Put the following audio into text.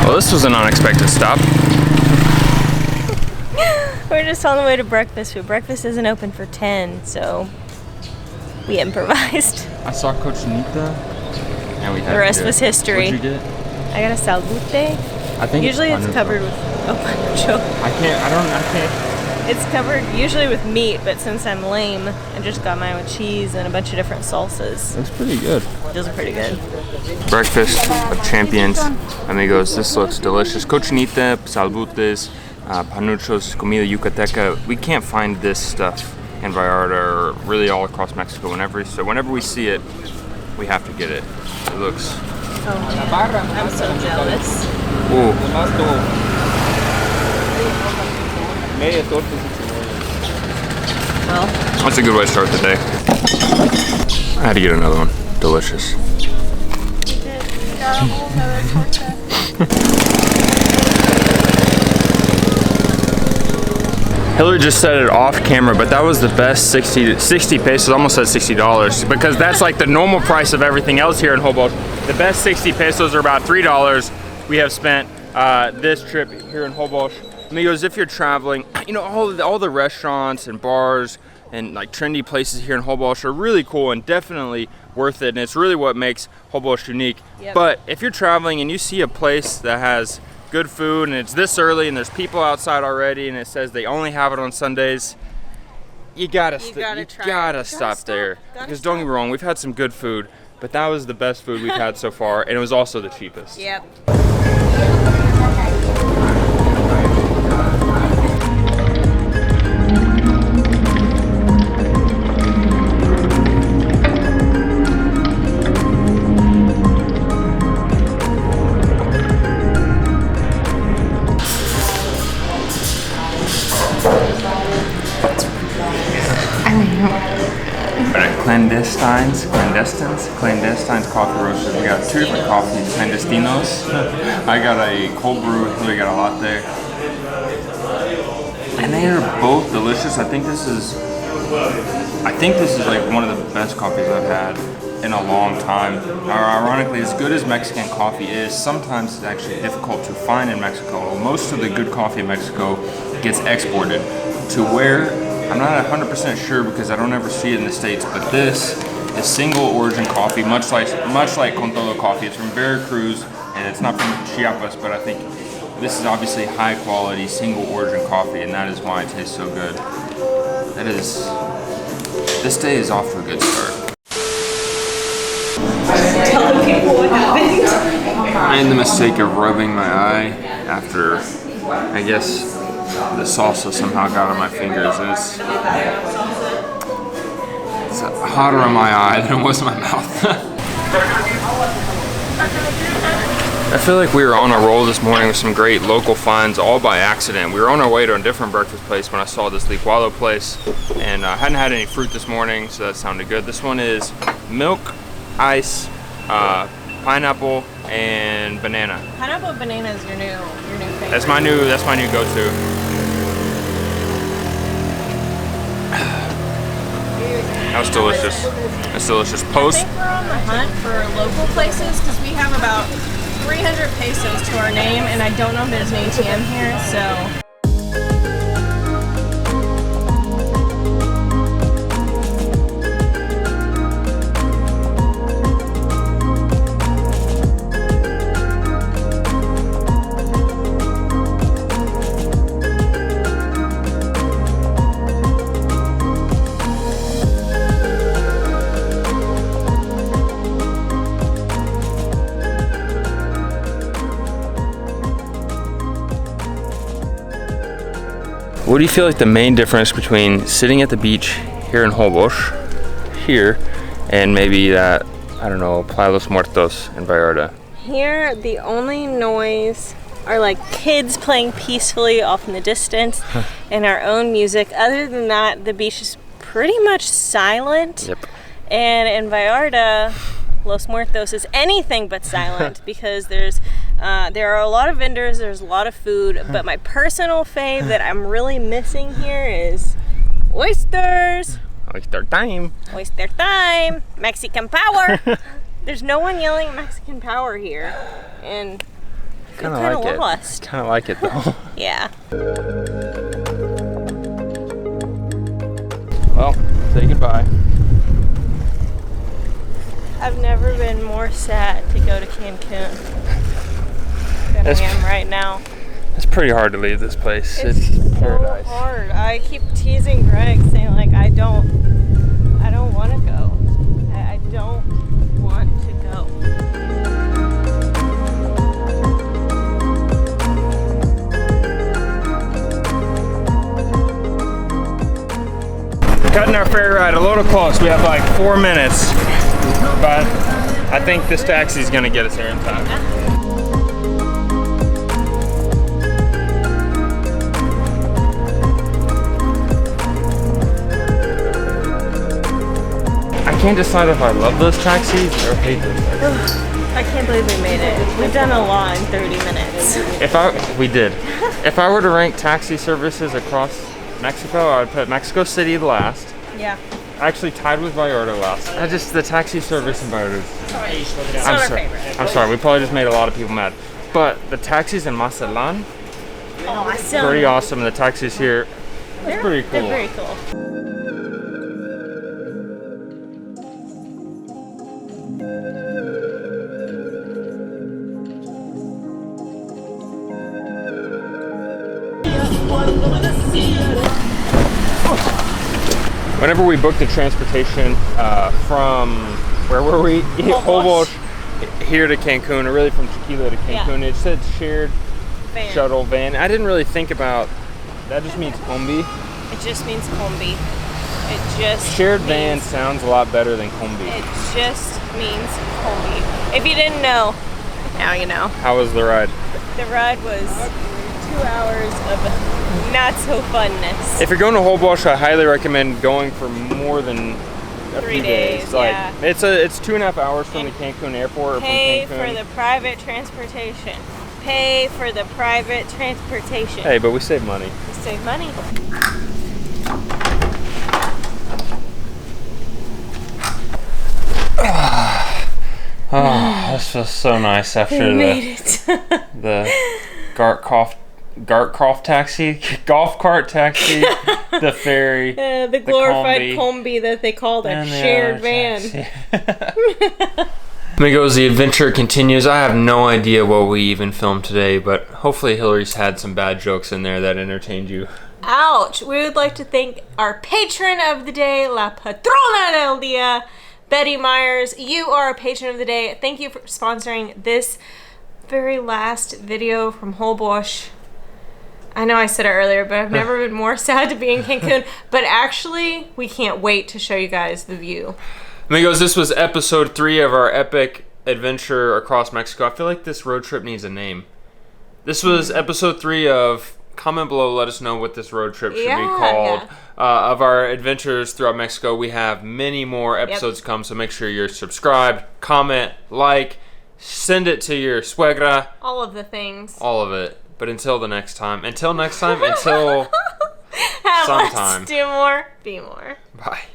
Well, this was an unexpected stop. We're just on the way to breakfast, but breakfast isn't open for 10, so we improvised. I saw Cochinita, and we had the rest was history. What'd you get? I got a salbute. I think usually it's covered with panucho. I can't. It's covered usually with meat, but since I'm lame, I just got mine with cheese and a bunch of different salsas. That's pretty good. Those are pretty good. Breakfast of champions, amigos. This looks delicious. Cochinita, salbutes, panuchos, comida yucateca. We can't find this stuff in Vallarta or really all across Mexico. Whenever we see it, we have to get it. It looks. Oh, I'm so jealous. Ooh. Well, that's a good way to start the day. I had to get another one. Delicious. Hillary just said it off camera, but that was the best 60 pesos, almost said $60, because that's like the normal price of everything else here in Holbox. The best 60 pesos are about $3 we have spent this trip here in Holbox. Amigos, if you're traveling, you know, all the restaurants and bars and like trendy places here in Holbox are really cool and definitely worth it, and it's really what makes Holbox unique. Yep. But if you're traveling and you see a place that has good food and it's this early and there's people outside already and it says they only have it on Sundays, you gotta stop there. Because don't get me wrong, we've had some good food, but that was the best food we've had so far, and it was also the cheapest. Yep. Clandestines coffee roasters. We got two different coffees, clandestinos. I got a cold brew, we got a latte. And they are both delicious. I think this is like one of the best coffees I've had in a long time. Ironically, as good as Mexican coffee is, sometimes it's actually difficult to find in Mexico. Most of the good coffee in Mexico gets exported to where, I'm not 100% sure because I don't ever see it in the States, but this is single origin coffee, much like Con Todo coffee. It's from Veracruz, and it's not from Chiapas, but I think this is obviously high quality single origin coffee, and that is why it tastes so good. This day is off to a good start. Telling people what happened. I made the mistake of rubbing my eye after, I guess, the salsa somehow got on my fingers, and it's hotter on my eye than it was in my mouth. I feel like we were on a roll this morning with some great local finds, all by accident. We were on our way to a different breakfast place when I saw this licuado place, and I hadn't had any fruit this morning, so that sounded good. This one is milk, ice, pineapple, and banana. Pineapple banana is your new favorite. That's my new go-to. That was delicious. That's delicious. Post. I think we're on the hunt for local places because we have about 300 pesos to our name, and I don't know if there's an ATM here, so. What do you feel like the main difference between sitting at the beach here in Holbox, here, and maybe that, I don't know, Playa Los Muertos in Vallarta? Here, the only noise are like kids playing peacefully off in the distance and our own music. Other than that, the beach is pretty much silent. Yep. And in Vallarta, Los Muertos is anything but silent because there are a lot of vendors, there's a lot of food, but my personal fave that I'm really missing here is oysters. Oyster time. Oyster time. Mexican power. There's no one yelling Mexican power here, and I feel Kind of like lost. it. Kind of like it though. Yeah. Well, say goodbye. I've never been more sad to go to Cancun than I am right now. It's pretty hard to leave this place. It's so paradise. hard. I keep teasing Greg, saying like, I don't want to go. I don't want to go. Cutting our ferry ride a little close. We have like 4 minutes, but I think this taxi is gonna get us there in time. I can't decide if I love those taxis or hate those taxis. I can't believe we made it. We've done a lot in 30 minutes. We did. If I were to rank taxi services across Mexico, I would put Mexico City last. Yeah. Actually tied with Vallarta last. The taxi service in Vallarta. It's not our favorite. I'm sorry, we probably just made a lot of people mad. But the taxis in Mazatlan, Awesome. pretty awesome. The taxis here, it's pretty cool. They're very cool. Whenever we booked the transportation from, where were we? Holbox here to Cancun, or really from Tequila to Cancun, it said shared shuttle van. I didn't really think about, that just means combi. It just means combi. It just Shared van sounds a lot better than combi. It just means combi. If you didn't know, now you know. How was the ride? The ride was 2 hours of not so funness. If you're going to Holbox, I highly recommend going for more than a 3 few days. days, Like, yeah. it's 2.5 hours from the Cancun airport. Or Pay from Cancun. for the private transportation. Pay for the private transportation. Hey, but we save money. You save money. Oh, this was so nice after the Gartcroft taxi, golf cart taxi, the ferry, the glorified combi that they called a shared van. Amigos, the adventure continues. I have no idea what we even filmed today, but hopefully Hillary's had some bad jokes in there that entertained you. Ouch! We would like to thank our patron of the day, La Patrona del Dia, Betty Myers. You are a patron of the day. Thank you for sponsoring this very last video from Holbox. I know I said it earlier, but I've never been more sad to be in Cancun. But actually, we can't wait to show you guys the view. Amigos, this was episode 3 of our epic adventure across Mexico. I feel like this road trip needs a name. This was episode 3 of, comment below, let us know what this road trip should be called. Of our adventures throughout Mexico. We have many more episodes to come, so make sure you're subscribed, comment, like, send it to your suegra. All of the things. All of it. But until next time, until sometime. Let's do more, be more. Bye.